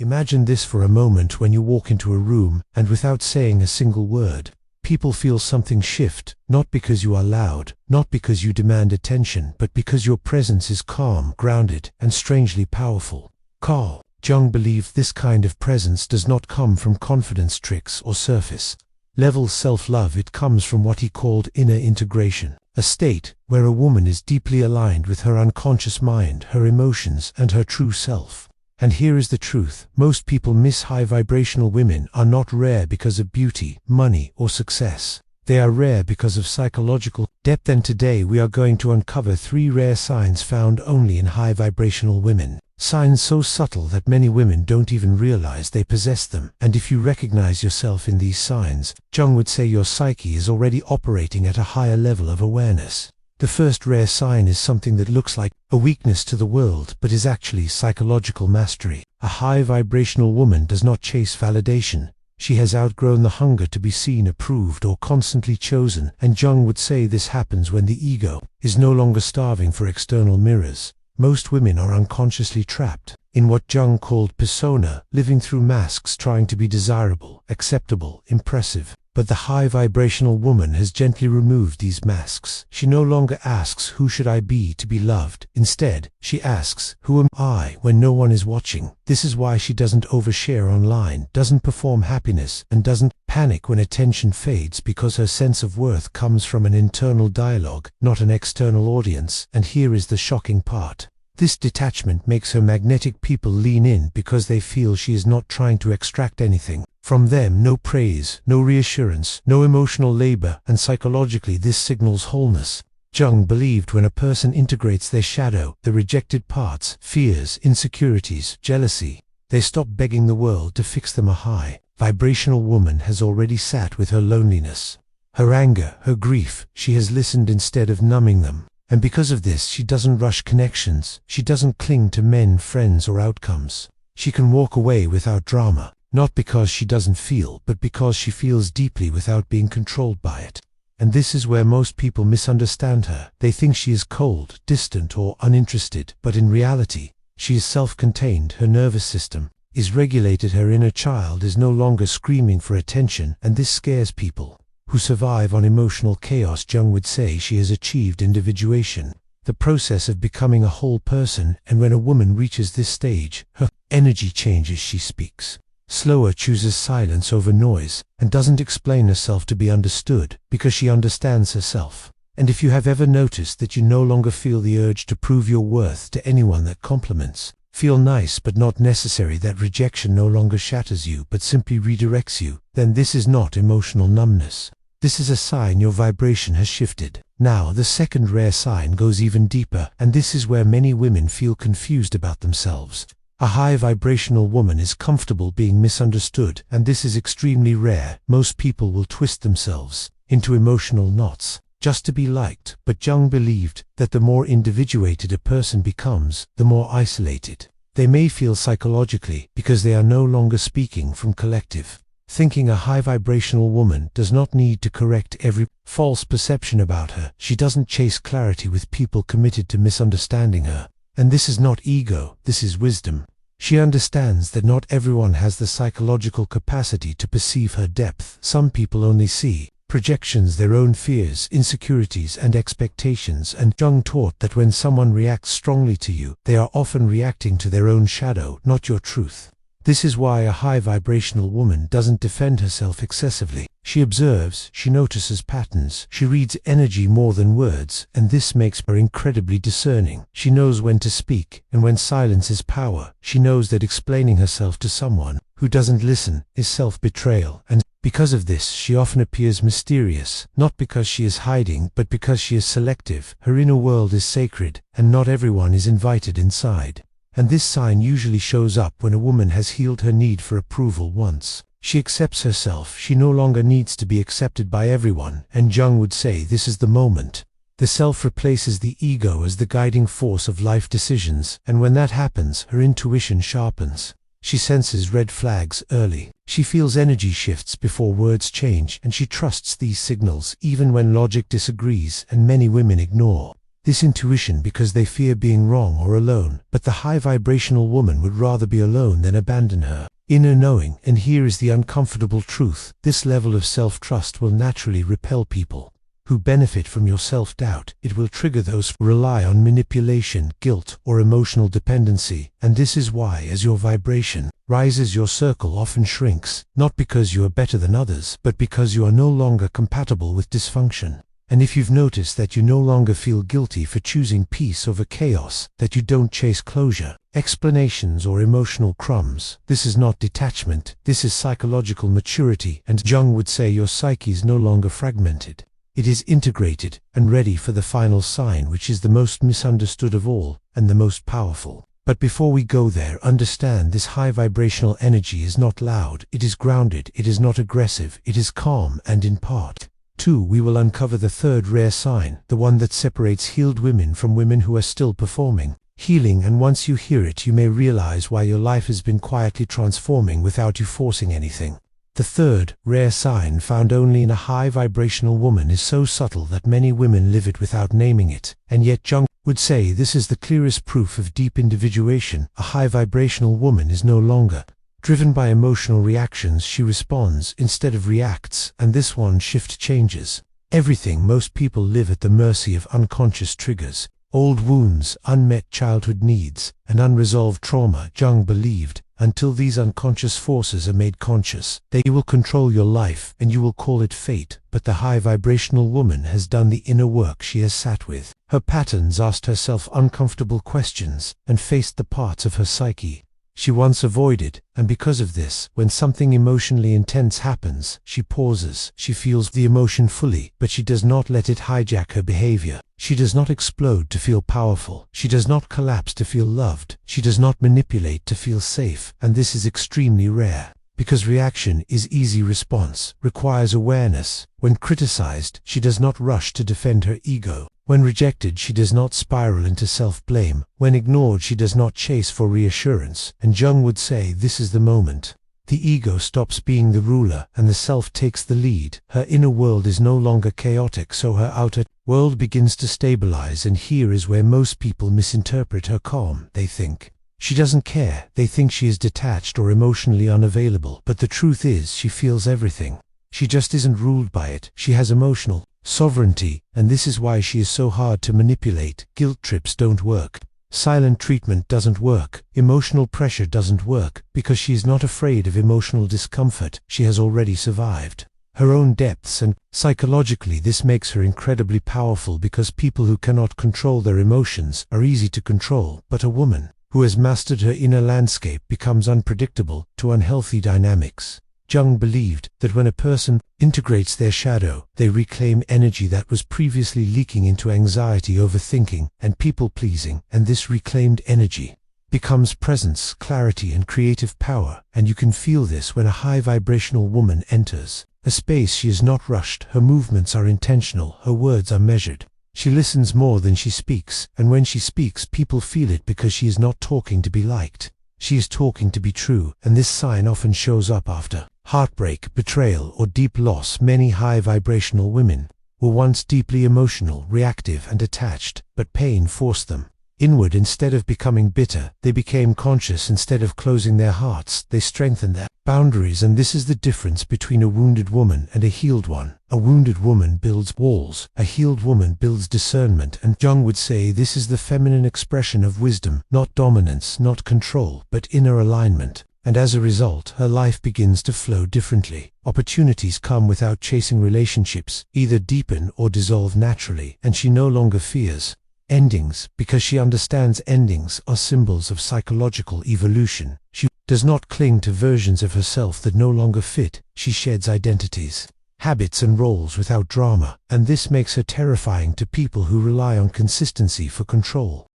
Imagine this for a moment when you walk into a room, and without saying a single word, people feel something shift, not because you are loud, not because you demand attention, but because your presence is calm, grounded, and strangely powerful. Carl Jung believed this kind of presence does not come from confidence tricks or surface level self-love. It comes from what he called inner integration, a state where a woman is deeply aligned with her unconscious mind, her emotions, and her true self. And here is the truth: most people miss high vibrational women are not rare because of beauty, money, or success. They are rare because of psychological depth. And today we are going to uncover 3 rare signs found only in high vibrational women. Signs so subtle that many women don't even realize they possess them. And if you recognize yourself in these signs, Jung would say your psyche is already operating at a higher level of awareness. The first rare sign is something that looks like a weakness to the world, but is actually psychological mastery. A high vibrational woman does not chase validation. She has outgrown the hunger to be seen, approved, or constantly chosen, and Jung would say this happens when the ego is no longer starving for external mirrors. Most women are unconsciously trapped in what Jung called persona, living through masks, trying to be desirable, acceptable, impressive. But the high vibrational woman has gently removed these masks. She no longer asks, who should I be to be loved? Instead, she asks, who am I when no one is watching? This is why she doesn't overshare online, doesn't perform happiness, and doesn't panic when attention fades, because her sense of worth comes from an internal dialogue, not an external audience. And here is the shocking part. This detachment makes her magnetic. People lean in because they feel she is not trying to extract anything from them. No praise, no reassurance, no emotional labor, and psychologically this signals wholeness. Jung believed when a person integrates their shadow, the rejected parts, fears, insecurities, jealousy, they stop begging the world to fix them. A high vibrational woman has already sat with her loneliness, her anger, her grief. She has listened instead of numbing them. And because of this, she doesn't rush connections. She doesn't cling to men, friends, or outcomes. She can walk away without drama, not because she doesn't feel, but because she feels deeply without being controlled by it. And this is where most people misunderstand her. They think she is cold, distant, or uninterested, but in reality, she is self-contained. Her nervous system is regulated. Her inner child is no longer screaming for attention, and this scares people who survive on emotional chaos. Jung would say she has achieved individuation, the process of becoming a whole person. And when a woman reaches this stage, her energy changes. She speaks slower, chooses silence over noise, and doesn't explain herself to be understood, because she understands herself. And if you have ever noticed that you no longer feel the urge to prove your worth to anyone, that compliments feel nice but not necessary, that rejection no longer shatters you but simply redirects you, then this is not emotional numbness. This is a sign your vibration has shifted. Now, the second rare sign goes even deeper, and this is where many women feel confused about themselves. A high vibrational woman is comfortable being misunderstood, and this is extremely rare. Most people will twist themselves into emotional knots just to be liked, but Jung believed that the more individuated a person becomes, the more isolated they may feel psychologically, because they are no longer speaking from collective thinking. A high vibrational woman does not need to correct every false perception about her. She doesn't chase clarity with people committed to misunderstanding her. And this is not ego, this is wisdom. She understands that not everyone has the psychological capacity to perceive her depth. Some people only see projections, their own fears, insecurities, and expectations. And Jung taught that when someone reacts strongly to you, they are often reacting to their own shadow, not your truth. This is why a high vibrational woman doesn't defend herself excessively. She observes, she notices patterns, she reads energy more than words, and this makes her incredibly discerning. She knows when to speak, and when silence is power. She knows that explaining herself to someone who doesn't listen is self-betrayal, and because of this, she often appears mysterious, not because she is hiding, but because she is selective. Her inner world is sacred, and not everyone is invited inside. And this sign usually shows up when a woman has healed her need for approval once she accepts herself. She no longer needs to be accepted by everyone, and Jung would say this is the moment the self replaces the ego as the guiding force of life decisions, and when that happens, her intuition sharpens. She senses red flags early. She feels energy shifts before words change, and she trusts these signals even when logic disagrees, and many women ignore this intuition because they fear being wrong or alone, but the high vibrational woman would rather be alone than abandon her inner knowing. And here is the uncomfortable truth: this level of self-trust will naturally repel people who benefit from your self-doubt. It will trigger those who rely on manipulation, guilt, or emotional dependency. And this is why, as your vibration rises, your circle often shrinks, not because you are better than others, but because you are no longer compatible with dysfunction. And if you've noticed that you no longer feel guilty for choosing peace over chaos, that you don't chase closure, explanations, or emotional crumbs, this is not detachment, this is psychological maturity. And Jung would say your psyche is no longer fragmented. It is integrated and ready for the final sign, which is the most misunderstood of all and the most powerful. But before we go there, understand this high vibrational energy is not loud, it is grounded, it is not aggressive, it is calm. And in part 2, we will uncover the third rare sign, the one that separates healed women from women who are still performing healing. And once you hear it, you may realize why your life has been quietly transforming without you forcing anything. The third rare sign, found only in a high vibrational woman, is so subtle that many women live it without naming it. And yet Jung would say this is the clearest proof of deep individuation. A high vibrational woman is no longer driven by emotional reactions, she responds instead of reacts. And this one shift changes everything. Most people live at the mercy of unconscious triggers, old wounds, unmet childhood needs, and unresolved trauma. Jung believed until these unconscious forces are made conscious, they will control your life, and you will call it fate. But the high vibrational woman has done the inner work. She has sat with her patterns, asked herself uncomfortable questions, and faced the parts of her psyche she once avoided. And because of this, when something emotionally intense happens, she pauses. She feels the emotion fully, but she does not let it hijack her behavior. She does not explode to feel powerful. She does not collapse to feel loved. She does not manipulate to feel safe. And this is extremely rare, because reaction is easy, response requires awareness. When criticized, she does not rush to defend her ego. When rejected, she does not spiral into self-blame. When ignored, she does not chase for reassurance. And Jung would say this is the moment the ego stops being the ruler and the self takes the lead. Her inner world is no longer chaotic, so her outer world begins to stabilize. And here is where most people misinterpret her calm. They think she doesn't care. They think she is detached or emotionally unavailable. But the truth is, she feels everything. She just isn't ruled by it. She has emotional sovereignty, and this is why she is so hard to manipulate. Guilt trips don't work. Silent treatment doesn't work. Emotional pressure doesn't work, because she is not afraid of emotional discomfort. She has already survived her own depths, and psychologically this makes her incredibly powerful, because people who cannot control their emotions are easy to control. But a woman who has mastered her inner landscape becomes unpredictable to unhealthy dynamics. Jung believed that when a person integrates their shadow, they reclaim energy that was previously leaking into anxiety, overthinking, and people-pleasing. And this reclaimed energy becomes presence, clarity, and creative power. And you can feel this when a high vibrational woman enters a space. She is not rushed. Her movements are intentional. Her words are measured. She listens more than she speaks. And when she speaks, people feel it, because she is not talking to be liked. She is talking to be true. And this sign often shows up after heartbreak, betrayal, or deep loss. Many high vibrational women were once deeply emotional, reactive, and attached, but pain forced them inward. Instead of becoming bitter, they became conscious. Instead of closing their hearts, they strengthened their boundaries. And this is the difference between a wounded woman and a healed one. A wounded woman builds walls. A healed woman builds discernment. And Jung would say this is the feminine expression of wisdom, not dominance, not control, but inner alignment. And as a result, her life begins to flow differently. Opportunities come without chasing. Relationships either deepen or dissolve naturally. And she no longer fears endings, because she understands endings are symbols of psychological evolution. She does not cling to versions of herself that no longer fit. She sheds identities, habits, and roles without drama. And this makes her terrifying to people who rely on consistency for control,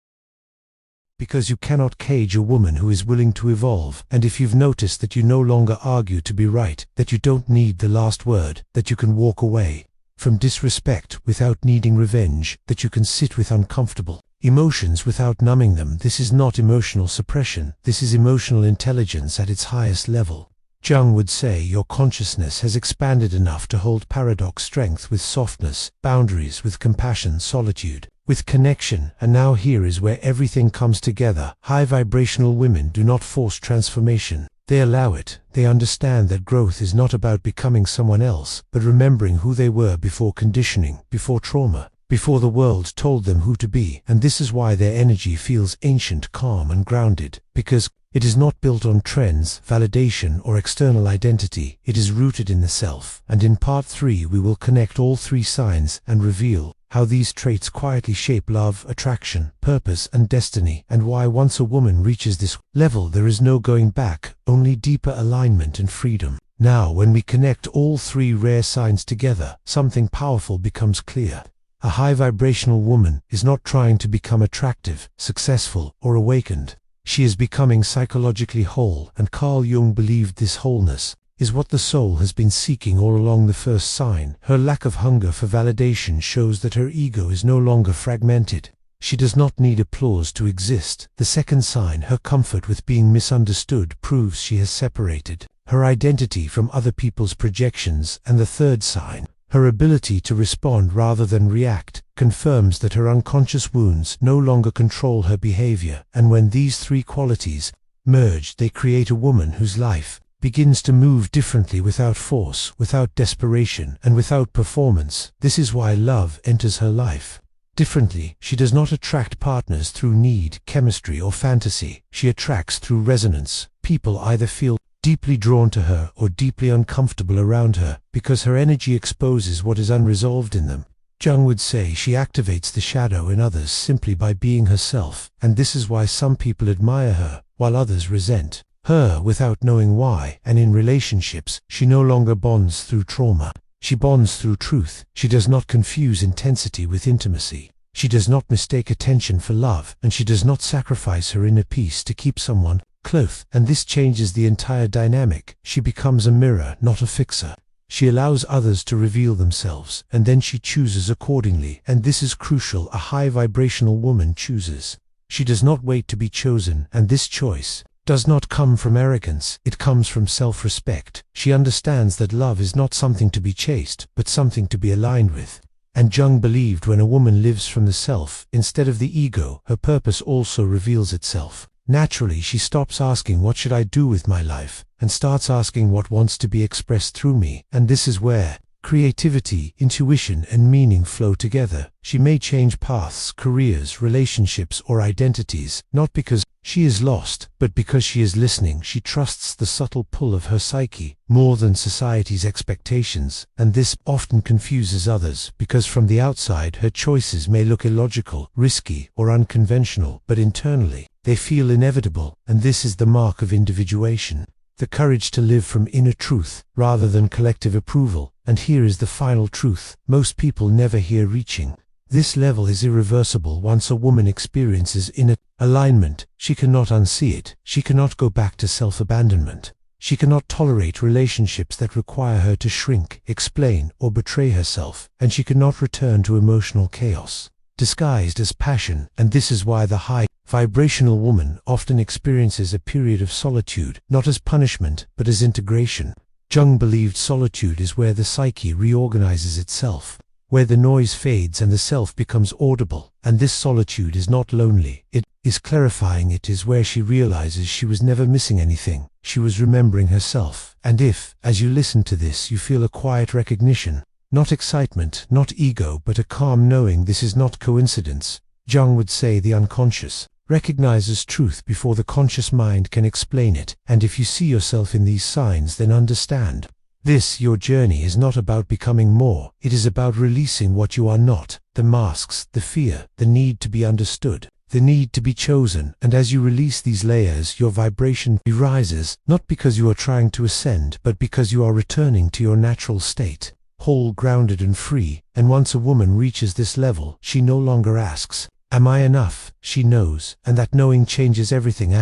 because you cannot cage a woman who is willing to evolve. And if you've noticed that you no longer argue to be right, that you don't need the last word, that you can walk away from disrespect without needing revenge, that you can sit with uncomfortable emotions without numbing them, this is not emotional suppression. This is emotional intelligence at its highest level. Jung would say your consciousness has expanded enough to hold paradox, strength with softness, boundaries with compassion, solitude with connection, and now here is where everything comes together. High vibrational women do not force transformation. They allow it. They understand that growth is not about becoming someone else, but remembering who they were before conditioning, before trauma, before the world told them who to be. And this is why their energy feels ancient, calm, and grounded, because it is not built on trends, validation, or external identity. It is rooted in the self. And in part 3 we will connect all 3 signs and reveal how these traits quietly shape love, attraction, purpose, and destiny, and why once a woman reaches this level there is no going back, only deeper alignment and freedom. Now, when we connect all 3 rare signs together, something powerful becomes clear. A high vibrational woman is not trying to become attractive, successful, or awakened. She is becoming psychologically whole, and Carl Jung believed this wholeness is what the soul has been seeking all along. The first sign, her lack of hunger for validation, shows that her ego is no longer fragmented. She does not need applause to exist. The second sign, her comfort with being misunderstood, proves she has separated her identity from other people's projections. And the third sign, her ability to respond rather than react, confirms that her unconscious wounds no longer control her behavior. And when these 3 qualities merge, they create a woman whose life begins to move differently, without force, without desperation, and without performance. This is why love enters her life differently. She does not attract partners through need, chemistry, or fantasy. She attracts through resonance. People either feel deeply drawn to her or deeply uncomfortable around her, because her energy exposes what is unresolved in them. Jung would say she activates the shadow in others simply by being herself, and this is why some people admire her, while others resent her without knowing why. And in relationships, she no longer bonds through trauma. She bonds through truth. She does not confuse intensity with intimacy. She does not mistake attention for love, and she does not sacrifice her inner peace to keep someone close. And this changes the entire dynamic. She becomes a mirror, not a fixer. She allows others to reveal themselves, and then she chooses accordingly. And this is crucial. A high vibrational woman chooses. She does not wait to be chosen, and this choice does not come from arrogance. It comes from self-respect. She understands that love is not something to be chased, but something to be aligned with. And Jung believed when a woman lives from the self, instead of the ego, her purpose also reveals itself. Naturally, she stops asking, "What should I do with my life?" and starts asking, "What wants to be expressed through me?" And this is where creativity, intuition, and meaning flow together. She may change paths, careers, relationships, or identities, not because she is lost, but because she is listening. She trusts the subtle pull of her psyche more than society's expectations, and this often confuses others, because from the outside her choices may look illogical, risky, or unconventional, but internally they feel inevitable. And this is the mark of individuation, the courage to live from inner truth rather than collective approval. And here is the final truth most people never hear: reaching this level is irreversible. Once a woman experiences inner alignment, she cannot unsee it. She cannot go back to self-abandonment. She cannot tolerate relationships that require her to shrink, explain, or betray herself. And she cannot return to emotional chaos disguised as passion. And this is why the high vibrational woman often experiences a period of solitude, not as punishment, but as integration. Jung believed solitude is where the psyche reorganizes itself, where the noise fades and the self becomes audible. And this solitude is not lonely, it is clarifying. It is where she realizes she was never missing anything. She was remembering herself. And if, as you listen to this, you feel a quiet recognition, not excitement, not ego, but a calm knowing, this is not coincidence. Jung would say the unconscious recognizes truth before the conscious mind can explain it. And if you see yourself in these signs, then understand this: your journey is not about becoming more. It is about releasing what you are not, the masks, the fear, the need to be understood, the need to be chosen. And as you release these layers, your vibration rises, not because you are trying to ascend, but because you are returning to your natural state, whole, grounded, and free. And once a woman reaches this level, she no longer asks, "Am I enough?" She knows, and that knowing changes everything.